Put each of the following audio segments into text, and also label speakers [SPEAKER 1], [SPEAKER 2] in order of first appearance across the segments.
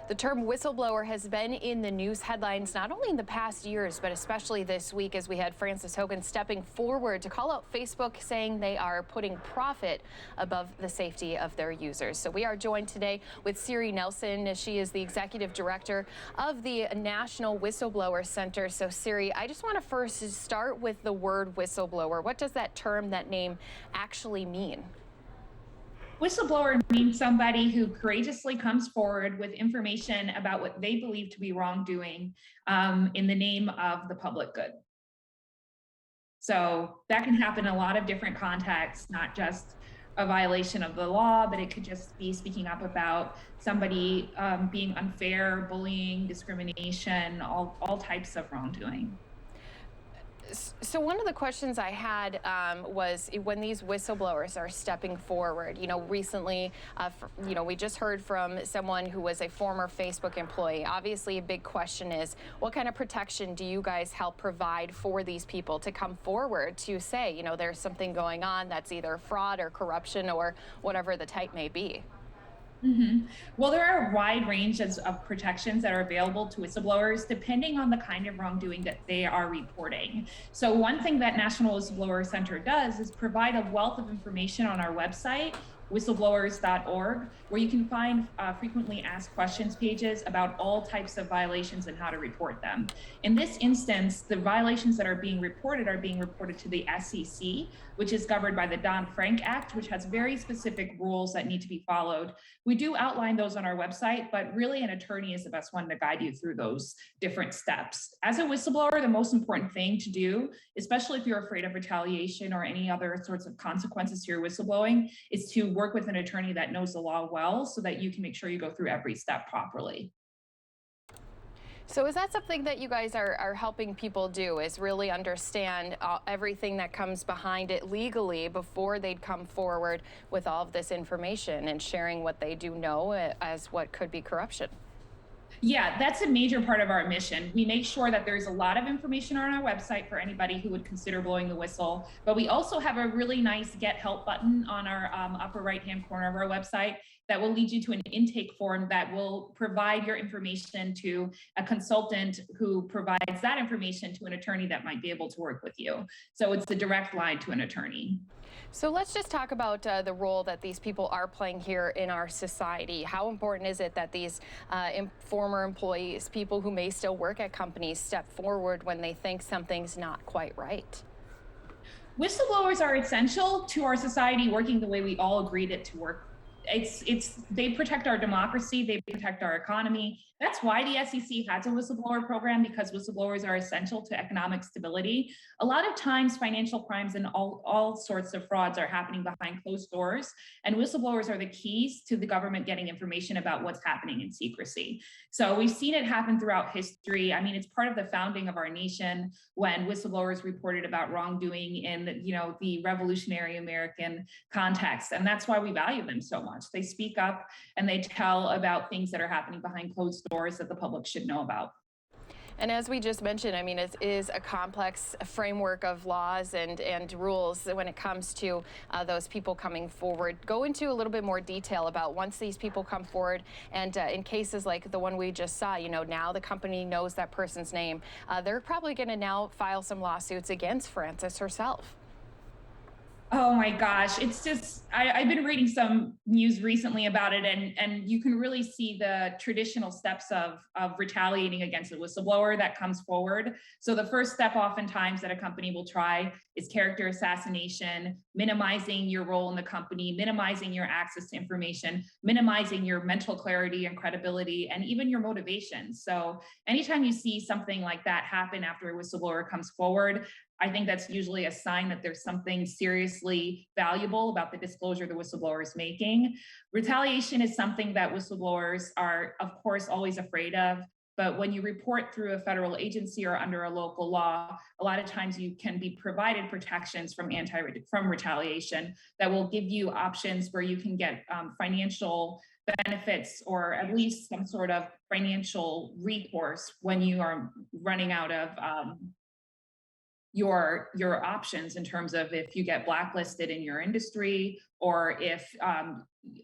[SPEAKER 1] The term whistleblower has been in the news headlines not only in the past years, but especially this week as we had Frances Hogan stepping forward to call out Facebook, saying they are putting profit above the safety of their users. So we are joined today with Siri Nelson. She is the executive director of the National Whistleblower Center. So Siri, I just want to first start with the word whistleblower. What does that term, that name actually mean?
[SPEAKER 2] Whistleblower means somebody who courageously comes forward with information about what they believe to be wrongdoing in the name of the public good. So that can happen in a lot of different contexts, not just a violation of the law, but it could just be speaking up about somebody being unfair, bullying, discrimination, all types of wrongdoing.
[SPEAKER 1] So one of the questions I had was when these whistleblowers are stepping forward, recently, we just heard from someone who was a former Facebook employee. Obviously, a big question is, what kind of protection do you guys help provide for these people to come forward to say, there's something going on that's either fraud or corruption or whatever the type may be?
[SPEAKER 2] Well, there are a wide range of protections that are available to whistleblowers depending on the kind of wrongdoing that they are reporting. So one thing that National Whistleblower Center does is provide a wealth of information on our website, whistleblowers.org, where you can find frequently asked questions pages about all types of violations and how to report them. In this instance, the violations that are being reported to the SEC, which is governed by the Dodd-Frank Act, which has very specific rules that need to be followed. We do outline those on our website, but really an attorney is the best one to guide you through those different steps. As a whistleblower, the most important thing to do, especially if you're afraid of retaliation or any other sorts of consequences to your whistleblowing, is to work with an attorney that knows the law well so that you can make sure you go through every step properly.
[SPEAKER 1] So is that something that you guys are helping people do, is really understand everything that comes behind it legally before they'd come forward with all of this information and sharing what they do know as what could be corruption?
[SPEAKER 2] Yeah, that's a major part of our mission. We make sure that there's a lot of information on our website for anybody who would consider blowing the whistle, but we also have a really nice Get Help button on our upper right-hand corner of our website that will lead you to an intake form that will provide your information to a consultant who provides that information to an attorney that might be able to work with you. So it's the direct line to an attorney.
[SPEAKER 1] So let's just talk about the role that these people are playing here in our society. How important is it that these former employees, people who may still work at companies, step forward when they think something's not quite right?
[SPEAKER 2] Whistleblowers are essential to our society working the way we all agreed it to work. They protect our democracy, they protect our economy. That's why the SEC has a whistleblower program, because whistleblowers are essential to economic stability. A lot of times financial crimes and all sorts of frauds are happening behind closed doors, and whistleblowers are the keys to the government getting information about what's happening in secrecy. So we've seen it happen throughout history. I mean, it's part of the founding of our nation when whistleblowers reported about wrongdoing in the revolutionary American context, and that's why we value them so much. They speak up and they tell about things that are happening behind closed doors that the public should know about.
[SPEAKER 1] And as we just mentioned, I mean, it is a complex framework of laws and rules when it comes to those people coming forward. Go into a little bit more detail about once these people come forward and in cases like the one we just saw, now the company knows that person's name. They're probably going to now file some lawsuits against Frances herself.
[SPEAKER 2] Oh my gosh, it's just, I've been reading some news recently about it, and you can really see the traditional steps of retaliating against a whistleblower that comes forward. So the first step oftentimes that a company will try is character assassination, minimizing your role in the company, minimizing your access to information, minimizing your mental clarity and credibility, and even your motivation. So anytime you see something like that happen after a whistleblower comes forward, I think that's usually a sign that there's something seriously valuable about the disclosure the whistleblower is making. Retaliation is something that whistleblowers are, of course, always afraid of. But when you report through a federal agency or under a local law, a lot of times you can be provided protections from retaliation that will give you options where you can get financial benefits or at least some sort of financial recourse when you are running out of your options in terms of if you get blacklisted in your industry or if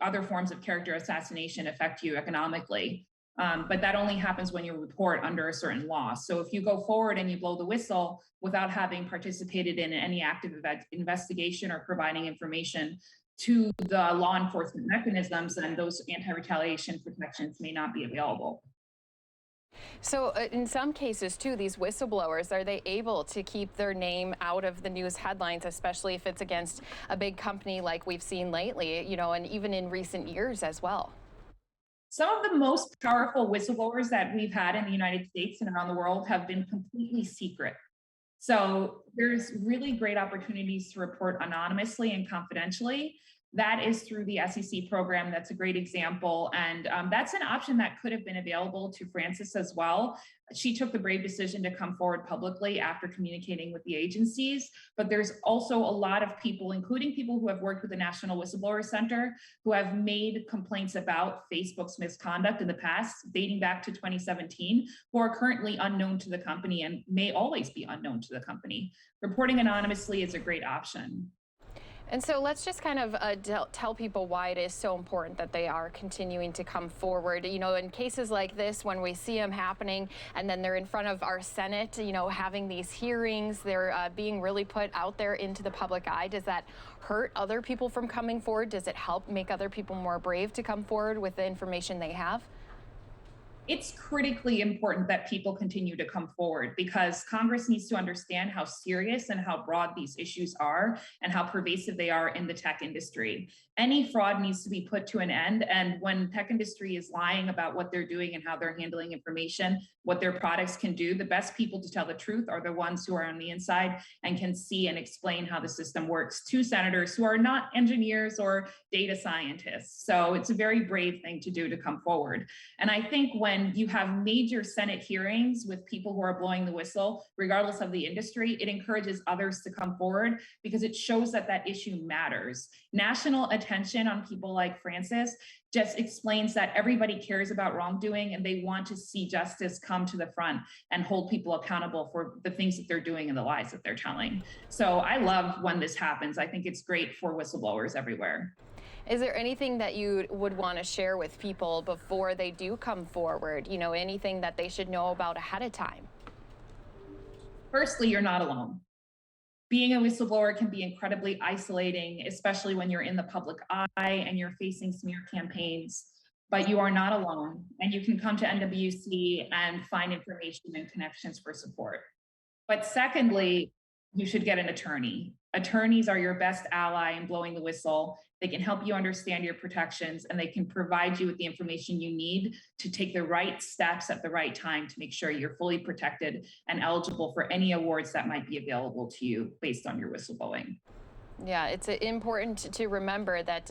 [SPEAKER 2] other forms of character assassination affect you economically. But that only happens when you report under a certain law. So if you go forward and you blow the whistle without having participated in any active investigation or providing information to the law enforcement mechanisms, then those anti-retaliation protections may not be available.
[SPEAKER 1] So in some cases too, these whistleblowers, are they able to keep their name out of the news headlines, especially if it's against a big company like we've seen lately, and even in recent years as well?
[SPEAKER 2] Some of the most powerful whistleblowers that we've had in the United States and around the world have been completely secret. So there's really great opportunities to report anonymously and confidentially. That is through the SEC program. That's a great example. And that's an option that could have been available to Frances as well. She took the brave decision to come forward publicly after communicating with the agencies. But there's also a lot of people, including people who have worked with the National Whistleblower Center, who have made complaints about Facebook's misconduct in the past, dating back to 2017, who are currently unknown to the company and may always be unknown to the company. Reporting anonymously is a great option.
[SPEAKER 1] And so let's just kind of tell people why it is so important that they are continuing to come forward. In cases like this, when we see them happening and then they're in front of our Senate, having these hearings, they're being really put out there into the public eye. Does that hurt other people from coming forward? Does it help make other people more brave to come forward with the information they have?
[SPEAKER 2] It's critically important that people continue to come forward because Congress needs to understand how serious and how broad these issues are and how pervasive they are in the tech industry. Any fraud needs to be put to an end. And when tech industry is lying about what they're doing and how they're handling information, what their products can do, the best people to tell the truth are the ones who are on the inside and can see and explain how the system works to senators who are not engineers or data scientists. So it's a very brave thing to do to come forward. And I think when you have major Senate hearings with people who are blowing the whistle, regardless of the industry, it encourages others to come forward because it shows that that issue matters. National attention on people like Frances just explains that everybody cares about wrongdoing and they want to see justice come to the front and hold people accountable for the things that they're doing and the lies that they're telling. So I love when this happens. I think it's great for whistleblowers everywhere.
[SPEAKER 1] Is there anything that you would want to share with people before they do come forward? Anything that they should know about ahead of time?
[SPEAKER 2] Firstly, you're not alone. Being a whistleblower can be incredibly isolating, especially when you're in the public eye and you're facing smear campaigns, but you are not alone. And you can come to NWC and find information and connections for support. But secondly, you should get an attorney. Attorneys are your best ally in blowing the whistle. They can help you understand your protections and they can provide you with the information you need to take the right steps at the right time to make sure you're fully protected and eligible for any awards that might be available to you based on your whistleblowing.
[SPEAKER 1] Yeah, it's important to remember that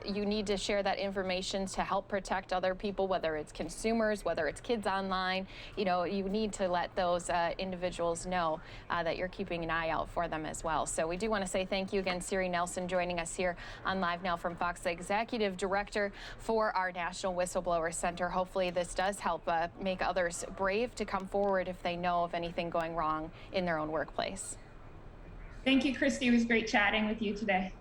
[SPEAKER 1] you need to share that information to help protect other people, whether it's consumers, whether it's kids online. You need to let those individuals know that you're keeping an eye out for them as well. So we do want to say thank you again, Siri Nelson, joining us here on Live Now from Fox, the Executive Director for our National Whistleblower Center. Hopefully this does help make others brave to come forward if they know of anything going wrong in their own workplace.
[SPEAKER 2] Thank you, Kristi. It was great chatting with you today.